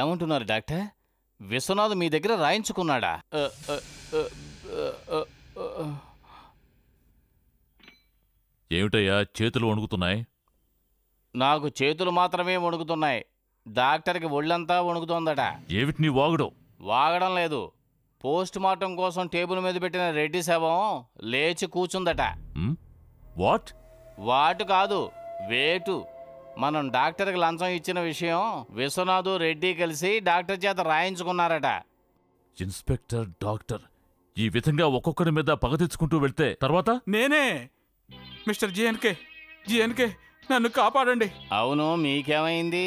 ఏమంటున్నారు డాక్టర్? విశ్వనాథ్ మీ దగ్గర రాయించుకున్నాడా? ఏమిటయ్యా చేతులు వణుకుతున్నాయి? నాకు చేతులు మాత్రమే వణుకుతున్నాయి. డాక్టర్కి ఒళ్ళంతా వణుకుతోందట. ఏమిటి నీ వాగుడు? వాగడం లేదు. పోస్ట్ మార్టం కోసం టేబుల్ మీద పెట్టిన రెడ్డి శవం లేచి కూర్చుందట. వాట్? వాటు కాదు, వేటు. మనం డాక్టర్కి లంచం ఇచ్చిన విషయం విశ్వనాథ్ రెడ్డి కలిసి డాక్టర్ చేత రాయించుకున్నారట. ఇన్స్పెక్టర్, డాక్టర్ ఈ విధంగా ఒక్కొక్కరి మీద పగ తెచ్చుకుంటూ వెళ్తే తర్వాత నేనే మిస్టర్ జిఎన్కే నన్ను కాపాడండి. అవును, మీకేమైంది?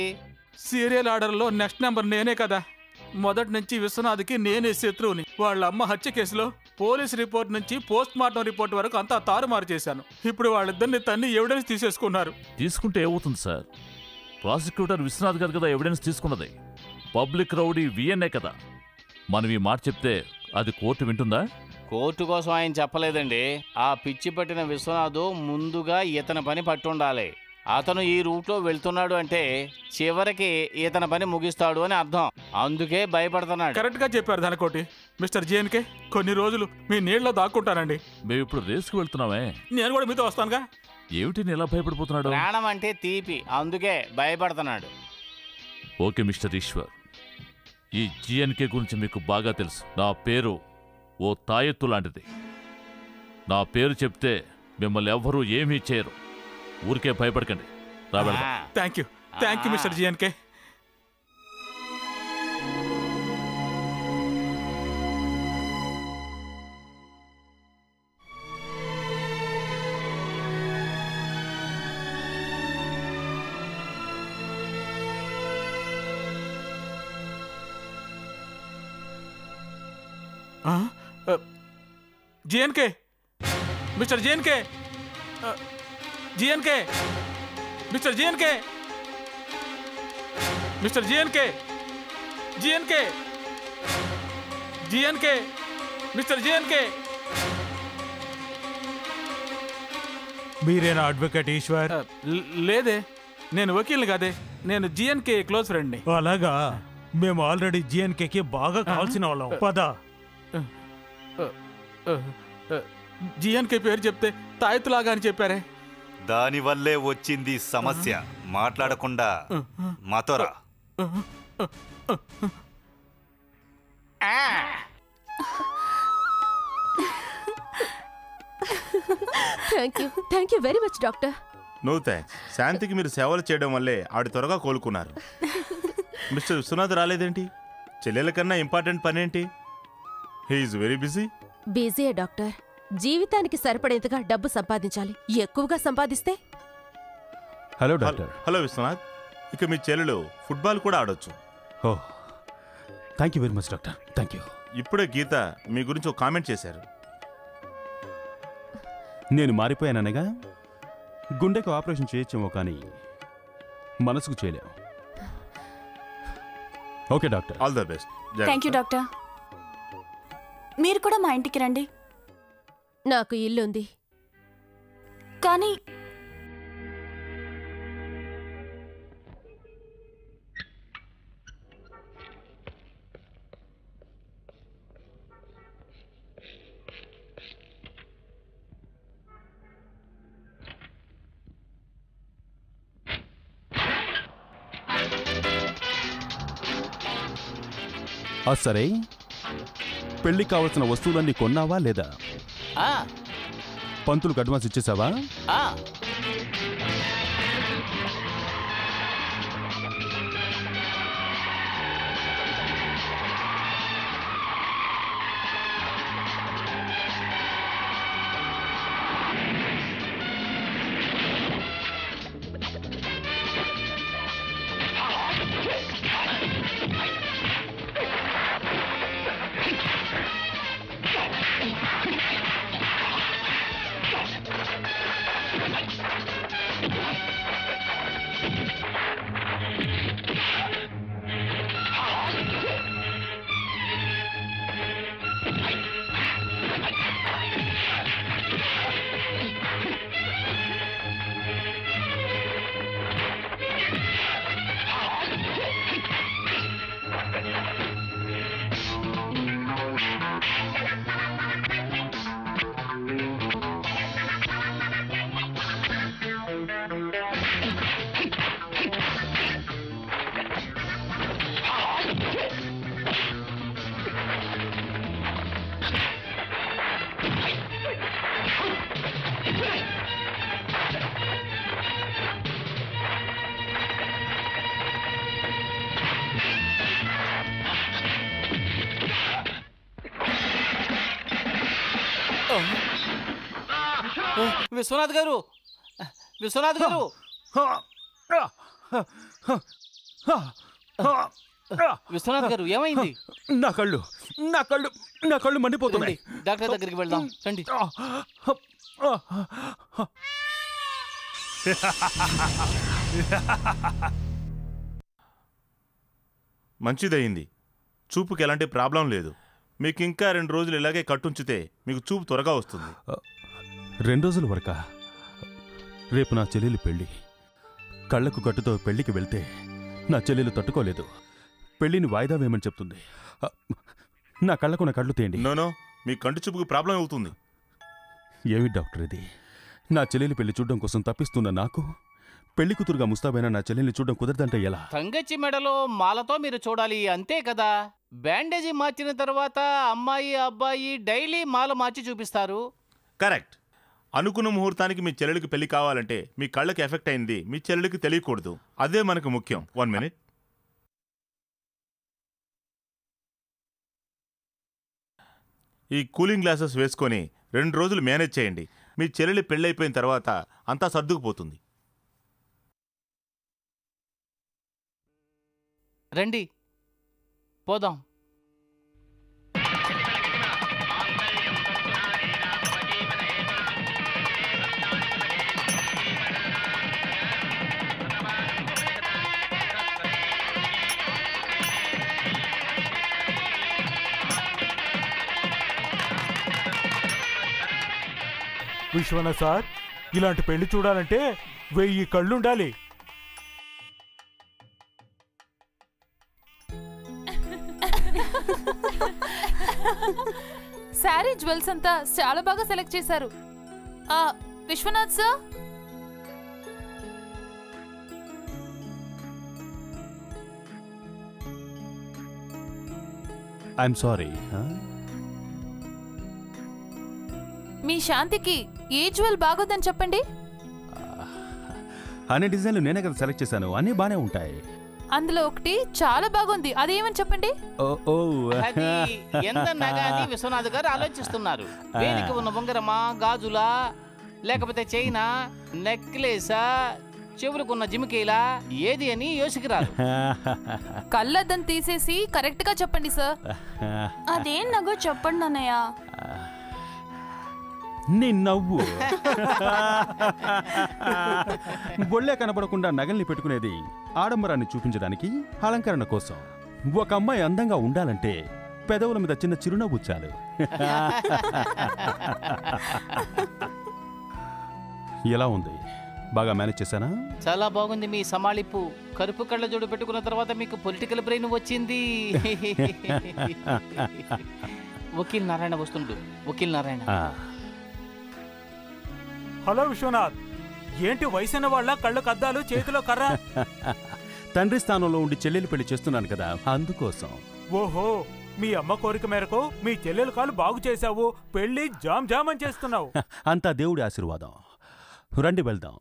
సీరియల్ ఆర్డర్లో నెక్స్ట్ నెంబర్ నేనే కదా. మొదటి నుంచి విశ్వనాథ్కి నేనే శత్రువుని. వాళ్ళ అమ్మ హత్య కేసులో పోలీస్ రిపోర్ట్ నుంచి పోస్ట్ మార్టం రిపోర్ట్ వరకు అంతా తారుమారు చేశాను. ఇప్పుడు వాళ్ళిద్దరిని తన్ని ఎవిడెన్స్ తీసేసుకున్నారు. తీసుకుంటే ఏమవుతుంది సార్? ప్రాసిక్యూటర్ విశ్వనాథ్ గారు కదా ఎవిడెన్స్ తీసుకున్నది. పబ్లిక్ రౌడీ విఎన్ఏ కదా. మనం ఈ మాట చెప్తే అది కోర్టు వింటుందా? కోర్టు కోసం ఆయన చెప్పలేదండి. ఆ పిచ్చి పట్టిన విశ్వనాథ్ ముందుగా ఇతని పని పట్టుండాలి. అతను ఈ రూట్లో వెళ్తున్నాడు అంటే చివరికి ఇతని పని ముగిస్తాడు అని అర్థం. అందుకే భయపడుతున్నాడు. కరెక్ట్ గా చెప్పారు ధనకోటి. మిస్టర్ జిఎన్కే కొన్ని రోజులు మీ నీళ్ళలో దాక్కుంటానండి. మేము ఇప్పుడు రేసుకు వెళ్తున్నామే. నేను కూడా మీతో వస్తానుగా. ఏమిటి ఎలా భయపడిపోతున్నాడు? ప్రాణం అంటే తీపి, అందుకే భయపడుతున్నాడు. ఓకే మిస్టర్ ఈశ్వర్, ఈ జిఎన్కే గురించి మీకు బాగా తెలుసు. నా పేరు ఓ తాయెత్తు లాంటిది. నా పేరు చెప్తే మిమ్మల్ని ఎవ్వరూ ఏమీ చేయరు. ఊరికే భయపడకండి. రాబెడదాం. Thank you mister GNK. GNK, mister GNK, GNK, mister GNK, mister GNK, GNK, GNK, mister GNK. మీరేనా అడ్వకేట్ ఈశ్వర్? లేదే, నేను వకీల్ని కాదే. నేను జిఎన్కే క్లోజ్ ఫ్రెండ్ని. అలాగా? మేము ఆల్రెడీ జిఎన్కేకి బాగా కావాల్సిన వాళ్ళం. పద. జిఎన్కే పేరు చెప్తే తాయెత్తులాగా అని చెప్పారే. దానివల్లే వచ్చింది సమస్య. మాట్లాడకుండా మాతోరా. Thank you very much doctor. No thanks. శాంతికి మీరు సేవలు చేయడం వల్లే ఆవిడ త్వరగా కోలుకున్నారు. మిస్టర్ విశ్వనాథ్ రాలేదేంటి? చెల్లెల కన్నా ఇంపార్టెంట్ పనేంటి? He's very busy. బిజీయే డాక్టర్. జీవితానికి సరిపడేంతగా డబ్బు సంపాదించాలి. ఎక్కువగా సంపాదిస్తే. Hello doctor. హలో విశ్వనాథ్. ఇక మీ చెల్లెలు ఫుట్బాల్ కూడా ఆడొచ్చు. Oh thank you very much doctor. Thank you. ఇప్పుడే గీత మీ గురించి ఒక కామెంట్ చేశారు. నేను మారిపోయాననగా గుండెకు ఆపరేషన్ చేయొచ్చేమో కానీ మనసుకు చేయలేము. Okay doctor. All the best. Thank you doctor. మీరు కూడా మా ఇంటికి రండి. నాకు ఇల్లుంది కానీ సరే, పెళ్లికి కావలసిన వస్తువులన్నీ కొన్నావా లేదా? పంతులకు అడ్వాన్స్ ఇచ్చేసావా? విశ్వనాథ్ గారు, విశ్వనాథ్ గారు, విశ్వనాథ్ గారు ఏమైంది? నా కళ్ళు మండిపోతున్నాయి. డాక్టర్ దగ్గరికి వెళ్దాం రండి. మంచిదయింది. చూపుకి ఎలాంటి ప్రాబ్లం లేదు. మీకు ఇంకా 2 రోజులు ఇలాగే కట్టుంచితే మీకు చూపు త్వరగా వస్తుంది. 2 రోజుల వరకా? రేపు నా చెల్లెలు పెళ్ళి. కళ్ళకు కట్టుతో పెళ్లికి వెళ్తే నా చెల్లెలు తట్టుకోలేదు. పెళ్లిని వాయిదా వేయమని చెప్తుంది. నా కళ్ళకు నా కళ్ళు తేండి. నోనో, మీ కంటి చూపుకు ప్రాబ్లం అవుతుంది. ఏమి డాక్టర్ ఇది? నా చెల్లెలి పెళ్లి చూడడం కోసం తప్పిస్తున్న నాకు పెళ్లి కూతురుగా ముస్తాబైన నా చెల్లెల్ని చూడడం కుదరదంటే ఎలా? తంగచ్చి మెడలో మాలతో మీరు చూడాలి, అంతే కదా. బ్యాండేజీ మార్చిన తర్వాత అమ్మాయి అబ్బాయి డైలీ మాల మార్చి చూపిస్తారు. కరెక్ట్. అనుకున్న ముహూర్తానికి మీ చెల్లెలికి పెళ్లి కావాలంటే మీ కళ్ళకి ఎఫెక్ట్ అయింది మీ చెల్లెలికి తెలియకూడదు. అదే మనకు ముఖ్యం. 1 మినిట్. ఈ కూలింగ్ గ్లాసెస్ వేసుకొని 2 రోజులు మేనేజ్ చేయండి. మీ చెల్లెలి పెళ్ళైపోయిన తర్వాత అంతా సర్దుకుపోతుంది. రండి పోదాం. విశ్వనాథ్ సార్, ఇలాంటి పెళ్లి చూడాలంటే 1000 కళ్ళుండాలి. శారీ జ్యువెల్స్ అంతా చాలా బాగా సెలెక్ట్ చేశారు. Vishwanath sir, I'm sorry. మీ శాంతికి ఏ జ్యువెల్ బాగోదని చెప్పండి. అన్ని డిజైన్లు నేనే కదా సెలెక్ట్ చేశాను. అన్నీ బానే ఉంటాయి. అందులో ఒకటి చాలా బాగుంది, అదేమని చెప్పండి. అది ఎందన్నగా అని విశ్వనాథ్ గారు ఆలోచిస్తున్నారు. వేలికి ఉన్న ఉంగరమా, గాజులా, లేకపోతే చైనా, నెక్లెసా, చెవులకున్న జిమికీలా, ఏది అని యోసికిరారు. కళ్ళద్దం తీసేసి కరెక్ట్ గా చెప్పండి సార్. అదేం నగో చెప్పండి అన్నయ్య. నీ నవ్వు. బొళ్ళే కనబడకుండా నగల్ని పెట్టుకునేది ఆడంబరాన్ని చూపించడానికి, అలంకరణ కోసం. ఒక అమ్మాయి అందంగా ఉండాలంటే పెదవుల మీద చిన్న చిరునవ్వు చాలు. ఎలా ఉంది? బాగా మేనేజ్ చేశానా? చాలా బాగుంది మీ సమాళింపు. కరుపు కళ్ళ జోడు పెట్టుకున్న తర్వాత మీకు పొలిటికల్ బ్రెయిన్ వచ్చింది. వకీల్ నారాయణ వస్తుండు. వకీల్ నారాయణ. హలో విశ్వనాథ్, ఏంటి వయసైన వాళ్ళ కళ్ళకు అద్దాలు, చేతిలో కర్ర? తండ్రి స్థానంలో ఉండి చెల్లెలు పెళ్లి చేస్తున్నాను కదా, అందుకోసం. ఓహో, మీ అమ్మ కోరిక మేరకు మీ చెల్లెలు కాలు బాగు చేశావు. పెళ్లి జామ్ జామ్ అని చేస్తున్నావు. అంతా దేవుడి ఆశీర్వాదం. రండి వెళ్దాం.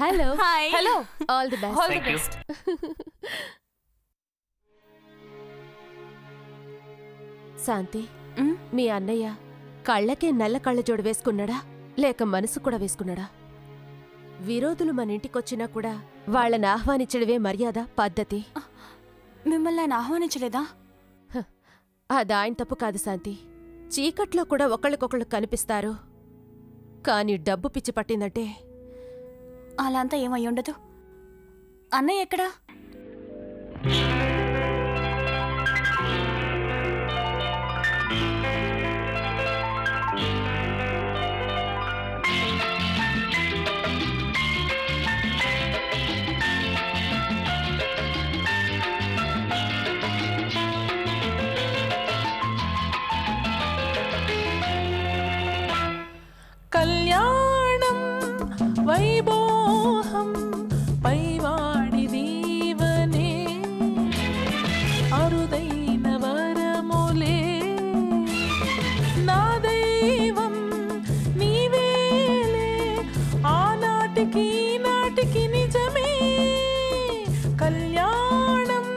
Hello. Hello. All the best. All the best. Shanti, మీ అన్నయ్య కళ్ళకే నల్ల కళ్ళజోడు వేసుకున్నాడా లేక మనసు కూడా వేసుకున్నాడా? విరోధులు మన ఇంటికొచ్చినా కూడా వాళ్ళని ఆహ్వానించడమే మర్యాద, పద్ధతి. మిమ్మల్ని ఆయన ఆహ్వానించలేదా? అదాయన తప్పు కాదు శాంతి. చీకట్లో కూడా ఒకళ్ళకొకళ్ళు కనిపిస్తారు. కాని డబ్బు పిచ్చి పట్టిందంటే అలా అంతా ఏమై ఉండదు. అన్నయ్య ఎక్కడా? కళ్యాణం వైభోహం పైవాడి దీవనే అరుదైన వరములే నా దైవం నీవేలే ఆనాటికి నాటికి నిజమే కళ్యాణం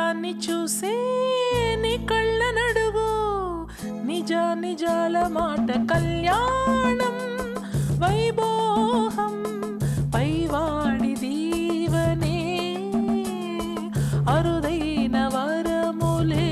నిజాన్ని చూసే నీ కళ్ళ నడుగు నిజాల మాట కళ్యాణం వైభోహం పైవాడి దీవనే అరుదైన వరములే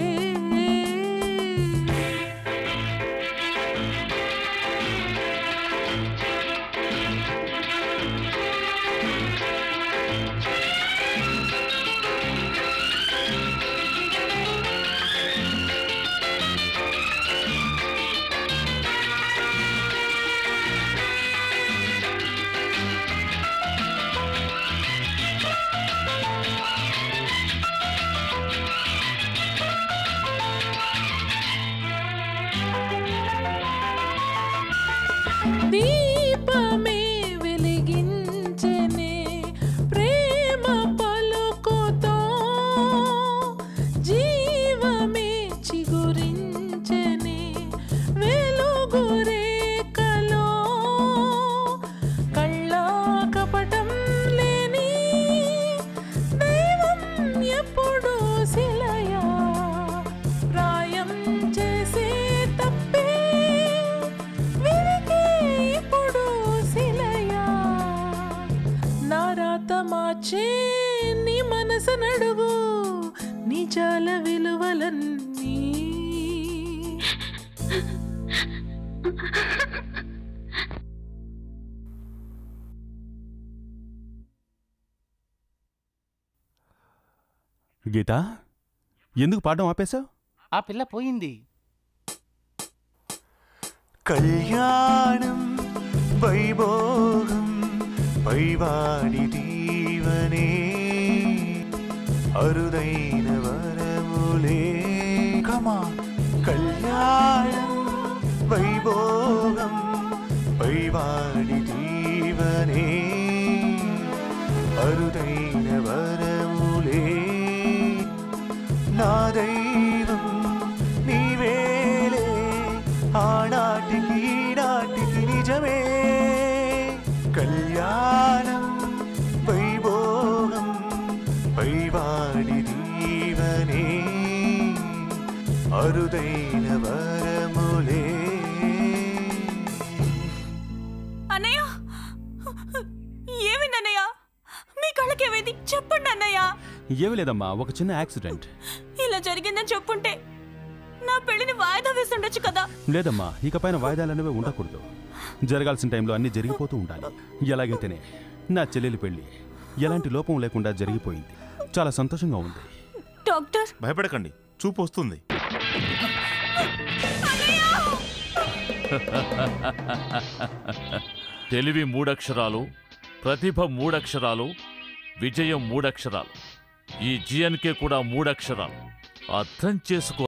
దీపమే వెలిగించనే ప్రేమ పలుకుతో జీవమే చిగురించనే వెలుగు రేఖలో కళ్ళ కపటం లేని దైవం ఎప్పుడు శిలయా ప్రాయం చేసే తప్పే ఇప్పుడు శిలయా నారాత మార్చే నీ మనసు నడుగు నిజాల విలువలన్నీ గీత ఎందుకు పాడడం ఆపేశావు? ఆ పిల్ల పోయింది. కళ్యాణం వైభోగం పైవాడి దీవనే అరుదైన వరములే కమా కళ్యాణం వైభోగం పైవాడి దీవనే అరుదైన వరములే నా దైవం నీవేలే ఆనాటికి ఈనాటికి నిజమే కళ్యాణం వైభోగం పైవాడి దీవనే అరుదైన వరములే. అన్నయ్య ఏమిందన్నయ్య మీ కళ్ళకేమైంది చెప్పండి అన్నయ్య. ఏమీ లేదమ్మా, ఒక చిన్న యాక్సిడెంట్. ఇలా జరిగిందని చెప్పుంటే నా పెళ్లిని వాయిదా వేస్తుండొచ్చు కదా. లేదమ్మా, ఇకపైన వాయిదాలనేవి ఉండకూడదు. జరగాల్సిన టైంలో అన్నీ జరిగిపోతూ ఉండాలి. ఎలాగైతేనే నా చెల్లెలి పెళ్లి ఎలాంటి లోపం లేకుండా జరిగిపోయింది. చాలా సంతోషంగా ఉంది. డాక్టర్ భయపడకండి, చూపు వస్తుంది. తెలివి 3 అక్షరాలు, ప్రతిభ 3 అక్షరాలు, విజయం 3 అక్షరాలు. ఈ జిఎన్కే కూడా 3 అక్షరాలు. అర్థం చేసుకో.